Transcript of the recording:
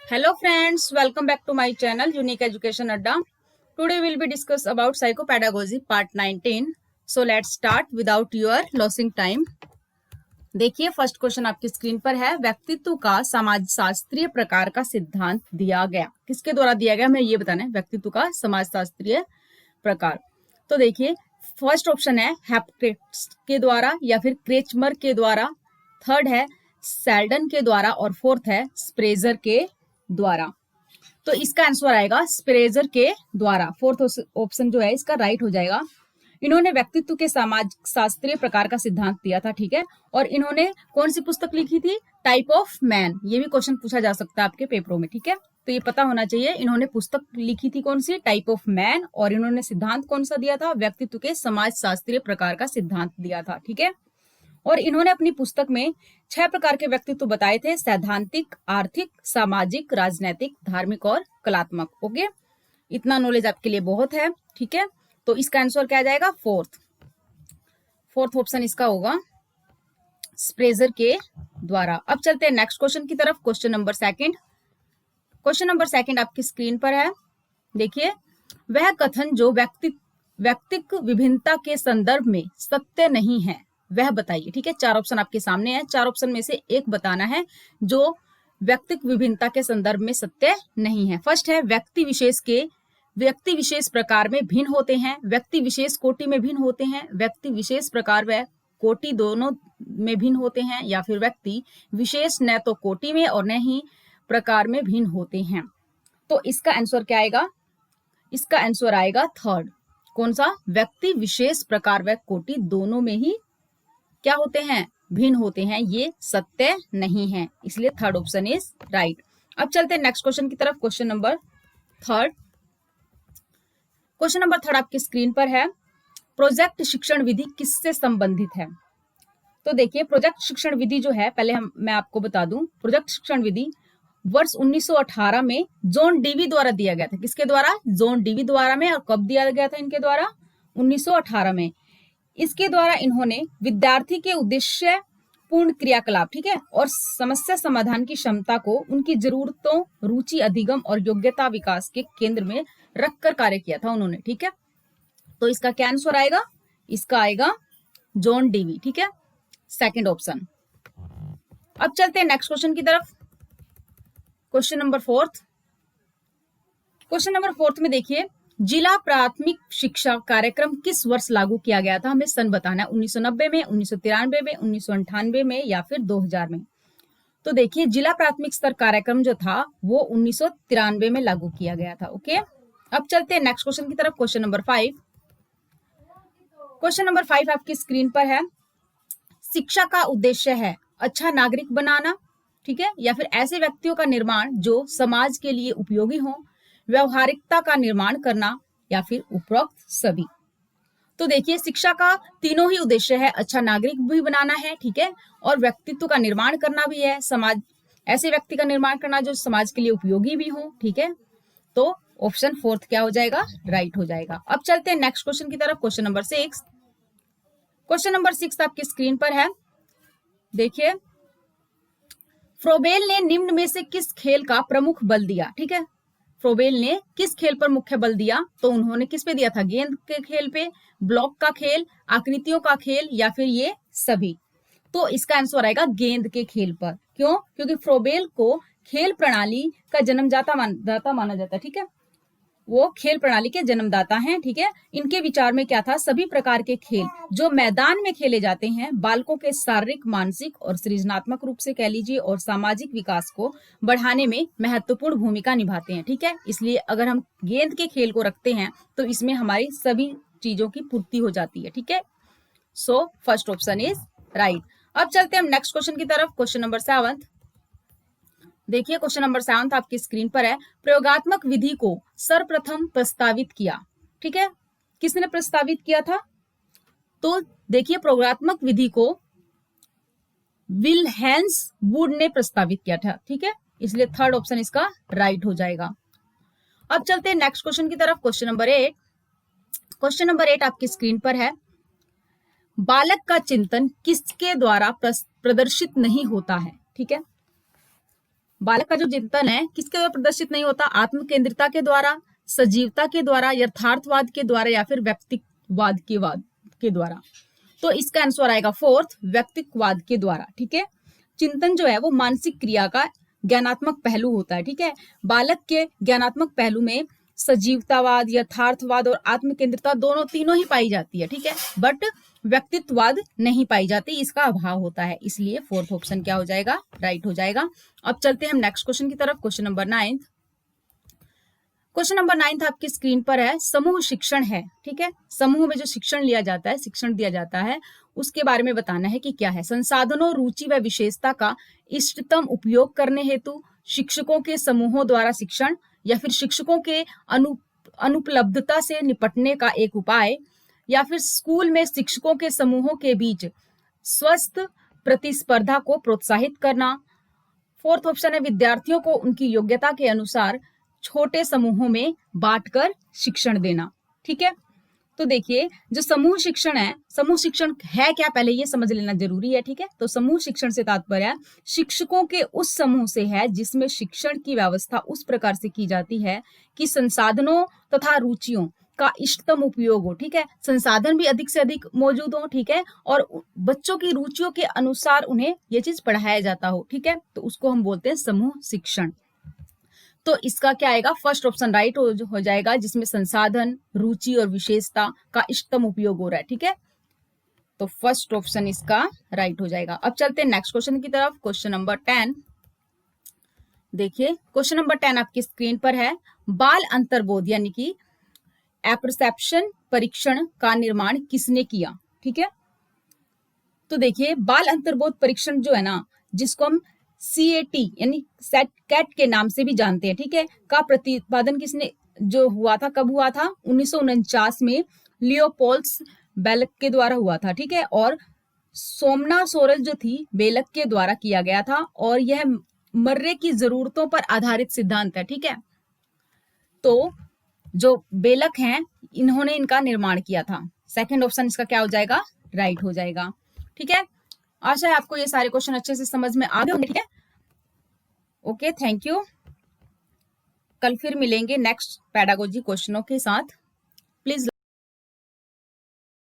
Hello friends, welcome back to my channel Unique Education Adda. Today we'll be discuss about psychopedagogy part 19. So let's start without your losing time. देखिए first question आपकी screen पर है। व्यक्तित्व का समाजशास्त्रीय प्रकार का सिद्धांत दिया गया। किसके द्वारा दिया गया, हमें ये बताना है। व्यक्तित्व का समाजशास्त्रीय प्रकार। तो देखिए फर्स्ट ऑप्शन है हेप्टेक्स के द्वारा या फिर क्रेचमर के द्वारा, थर्ड है सेल्डन के द्वारा और फोर्थ है स्प्रेजर के द्वारा। तो इसका आंसर आएगा स्प्रेजर के द्वारा। फोर्थ ऑप्शन जो है इसका राइट हो जाएगा। इन्होंने व्यक्तित्व के समाज शास्त्रीय प्रकार का सिद्धांत दिया था, ठीक है। और इन्होंने कौन सी पुस्तक लिखी थी? Type of man. ये भी क्वेश्चन पूछा जा सकता है आपके पेपरों में, ठीक है। तो ये पता होना चाहिए। इन्होंने पुस्तक लिखी थी कौन सी? Type of man. और इन्होंने सिद्धांत कौन सा दिया था? व्यक्तित्व के समाज शास्त्रीय प्रकार का सिद्धांत दिया था, ठीक है। और इन्होंने अपनी पुस्तक में 6 प्रकार के व्यक्तित्व बताए थे: सैद्धांतिक, आर्थिक, सामाजिक, राजनैतिक, धार्मिक और कलात्मक। ओके, इतना नॉलेज आपके लिए बहुत है, ठीक है। तो इसका आंसर क्या आ जाएगा? फोर्थ ऑप्शन इसका होगा स्प्रेजर के द्वारा। अब चलते हैं नेक्स्ट क्वेश्चन की तरफ। क्वेश्चन नंबर सेकंड आपकी स्क्रीन पर है। देखिए, वह कथन जो व्यक्तिक विभिन्नता के संदर्भ में सत्य नहीं है वह बताइए, ठीक है। 4 ऑप्शन आपके सामने है। 4 ऑप्शन में से एक बताना है जो व्यक्तिक विभिन्नता के संदर्भ में सत्य नहीं है। फर्स्ट है व्यक्ति विशेष प्रकार में भिन्न होते हैं, व्यक्ति विशेष कोटि में भिन्न होते हैं, व्यक्ति विशेष प्रकार व कोटि दोनों में भिन्न होते हैं, या फिर व्यक्ति विशेष न तो कोटि में और न ही प्रकार में भिन्न होते हैं। तो इसका आंसर क्या आएगा? इसका आंसर आएगा थर्ड। कौन सा? व्यक्ति विशेष प्रकार व कोटि दोनों में ही क्या होते हैं? भिन्न होते हैं। ये सत्य नहीं है, इसलिए थर्ड ऑप्शन इज राइट। अब चलते हैं नेक्स्ट क्वेश्चन की तरफ। क्वेश्चन नंबर थर्ड आपकी स्क्रीन पर है। प्रोजेक्ट शिक्षण विधि किससे संबंधित है? तो देखिए, प्रोजेक्ट शिक्षण विधि जो है, पहले मैं आपको बता दूं, प्रोजेक्ट शिक्षण विधि वर्ष 1918 में जॉन डीवी द्वारा दिया गया था। किसके द्वारा? जॉन डीवी द्वारा में। और कब दिया गया था इनके द्वारा? 1918 में। इसके द्वारा इन्होंने विद्यार्थी के उद्देश्य पूर्ण क्रियाकलाप, ठीक है, और समस्या समाधान की क्षमता को उनकी जरूरतों, रुचि, अधिगम और योग्यता विकास के केंद्र में रखकर कार्य किया था उन्होंने, ठीक है। तो इसका क्या आंसर आएगा? इसका आएगा जॉन डीवी, ठीक है, सेकंड ऑप्शन। अब चलते हैं नेक्स्ट क्वेश्चन की तरफ। क्वेश्चन नंबर फोर्थ में देखिए, जिला प्राथमिक शिक्षा कार्यक्रम किस वर्ष लागू किया गया था? हमें सन बताना है। 1990 में, 1993 में, 1998 में या फिर 2000 में। तो देखिए, जिला प्राथमिक स्तर कार्यक्रम जो था वो 1993 में लागू किया गया था। ओके, अब चलते हैं नेक्स्ट क्वेश्चन की तरफ। क्वेश्चन नंबर 5 आपकी स्क्रीन पर है। शिक्षा का उद्देश्य है अच्छा नागरिक बनाना, ठीक है, या फिर ऐसे व्यक्तियों का निर्माण जो समाज के लिए उपयोगी हो, व्यवहारिकता का निर्माण करना, या फिर उपरोक्त सभी। तो देखिए, शिक्षा का तीनों ही उद्देश्य है। अच्छा नागरिक भी बनाना है, ठीक है, और व्यक्तित्व का निर्माण करना भी है, समाज ऐसे व्यक्ति का निर्माण करना जो समाज के लिए उपयोगी भी हो, ठीक है। तो ऑप्शन फोर्थ क्या हो जाएगा? राइट हो जाएगा। अब चलते हैं नेक्स्ट क्वेश्चन की तरफ। क्वेश्चन नंबर 6 आपकी स्क्रीन पर है। देखिए, फ्रोबेल ने निम्न में से किस खेल का प्रमुख बल दिया? ठीक है, फ्रोबेल ने किस खेल पर मुख्य बल दिया? तो उन्होंने किस पे दिया था? गेंद के खेल पे, ब्लॉक का खेल, आकृतियों का खेल, या फिर ये सभी। तो इसका आंसर आएगा गेंद के खेल पर। क्यों? क्योंकि फ्रोबेल को खेल प्रणाली का जन्मदाता माना जाता है, ठीक है। वो खेल प्रणाली के जन्मदाता हैं, ठीक है। इनके विचार में क्या था? सभी प्रकार के खेल जो मैदान में खेले जाते हैं बालकों के शारीरिक, मानसिक और सृजनात्मक रूप से कह लीजिए और सामाजिक विकास को बढ़ाने में महत्वपूर्ण भूमिका निभाते हैं, ठीक है। इसलिए अगर हम गेंद के खेल को रखते हैं तो इसमें हमारी सभी चीजों की पूर्ति हो जाती है, ठीक है। So first option is right. अब चलते हैं हम नेक्स्ट क्वेश्चन की तरफ। Question number 7। देखिए, क्वेश्चन नंबर 7 आपकी स्क्रीन पर है। प्रयोगात्मक विधि को सर्वप्रथम प्रस्तावित किया, ठीक है, किसने प्रस्तावित किया था? तो देखिए, प्रयोगात्मक विधि को विल्हेम्स वुड ने प्रस्तावित किया था, ठीक है, इसलिए थर्ड ऑप्शन इसका राइट हो जाएगा। अब चलते हैं नेक्स्ट क्वेश्चन की तरफ। क्वेश्चन नंबर 8 आपकी स्क्रीन पर है। बालक का चिंतन किसके द्वारा प्रदर्शित नहीं होता है? ठीक है, बालक का जो चिंतन है किसके द्वारा प्रदर्शित नहीं होता? आत्म केंद्रिता के द्वारा, सजीवता के द्वारा, यथार्थवाद के द्वारा या फिर व्यक्तिवाद के द्वारा। तो इसका आंसर आएगा फोर्थ, व्यक्तिवाद के द्वारा। ठीक है, चिंतन जो है वो मानसिक क्रिया का ज्ञानात्मक पहलू होता है। ठीक है, बालक के ज्ञानात्मक पहलू में सजीवतावाद, यथार्थवाद और आत्मकेंद्रिता तीनों ही पाई जाती है। ठीक है, बट व्यक्तित्ववाद नहीं पाई जाती, इसका अभाव होता है, इसलिए फोर्थ ऑप्शन क्या हो जाएगा? राइट हो जाएगा। अब चलते हैं हम नेक्स्ट क्वेश्चन की तरफ, क्वेश्चन नंबर 9। क्वेश्चन नंबर 9 आपकी स्क्रीन पर है, समूह शिक्षण है। ठीक है, समूह में जो शिक्षण लिया जाता है, शिक्षण दिया जाता है, उसके बारे में बताना है कि क्या है। संसाधनों, रुचि व विशेषता का इष्टतम उपयोग करने हेतु शिक्षकों के समूहों द्वारा शिक्षण, या फिर शिक्षकों के अनुपलब्धता से निपटने का एक उपाय, या फिर स्कूल में शिक्षकों के समूहों के बीच स्वस्थ प्रतिस्पर्धा को प्रोत्साहित करना। फोर्थ ऑप्शन है, विद्यार्थियों को उनकी योग्यता के अनुसार छोटे समूहों में बांटकर शिक्षण देना। ठीक है, तो देखिए जो समूह शिक्षण है, समूह शिक्षण है क्या पहले ये समझ लेना जरूरी है। ठीक है, तो समूह शिक्षण से तात्पर्य शिक्षकों के उस समूह से है जिसमें शिक्षण की व्यवस्था उस प्रकार से की जाती है कि संसाधनों तथा रुचियों का इष्टतम उपयोग हो। ठीक है, संसाधन भी अधिक से अधिक मौजूद हो। ठीक है, और बच्चों की रुचियों के अनुसार उन्हें ये चीज पढ़ाया जाता हो। ठीक है, तो उसको हम बोलते हैं समूह शिक्षण। तो इसका क्या आएगा? फर्स्ट ऑप्शन राइट हो जाएगा, जिसमें संसाधन, रुचि और विशेषता का इष्टतम उपयोग हो रहा है। ठीक है, तो फर्स्ट ऑप्शन इसका राइट हो जाएगा। अब चलते हैं नेक्स्ट क्वेश्चन की तरफ, क्वेश्चन नंबर 10। देखिए क्वेश्चन नंबर 10 आपकी स्क्रीन पर है, बाल अंतर्बोध यानी कि एपरसेप्शन परीक्षण का निर्माण किसने किया? ठीक है, तो देखिए बाल अंतर्बोध परीक्षण जो है ना, जिसको हम CAT यानी कैट के नाम से भी जानते हैं। ठीक है, का प्रतिपादन किसने जो हुआ था, कब हुआ था? 1949 में लियोपोल्ड्स बेलक के द्वारा हुआ था। ठीक है, और सोमना सोरेल जो थी बेलक के द्वारा किया गया था, और यह मर्रे की जरूरतों पर आधारित सिद्धांत है। ठीक है, तो जो बेलक हैं इन्होंने इनका निर्माण किया था। सेकंड ऑप्शन इसका क्या हो जाएगा? राइट हो जाएगा। ठीक है, आशा है आपको ये सारे क्वेश्चन अच्छे से समझ में आ गए होंगे। ठीक है, ओके, थैंक यू। कल फिर मिलेंगे नेक्स्ट पेडागोजी क्वेश्चनों के साथ। प्लीज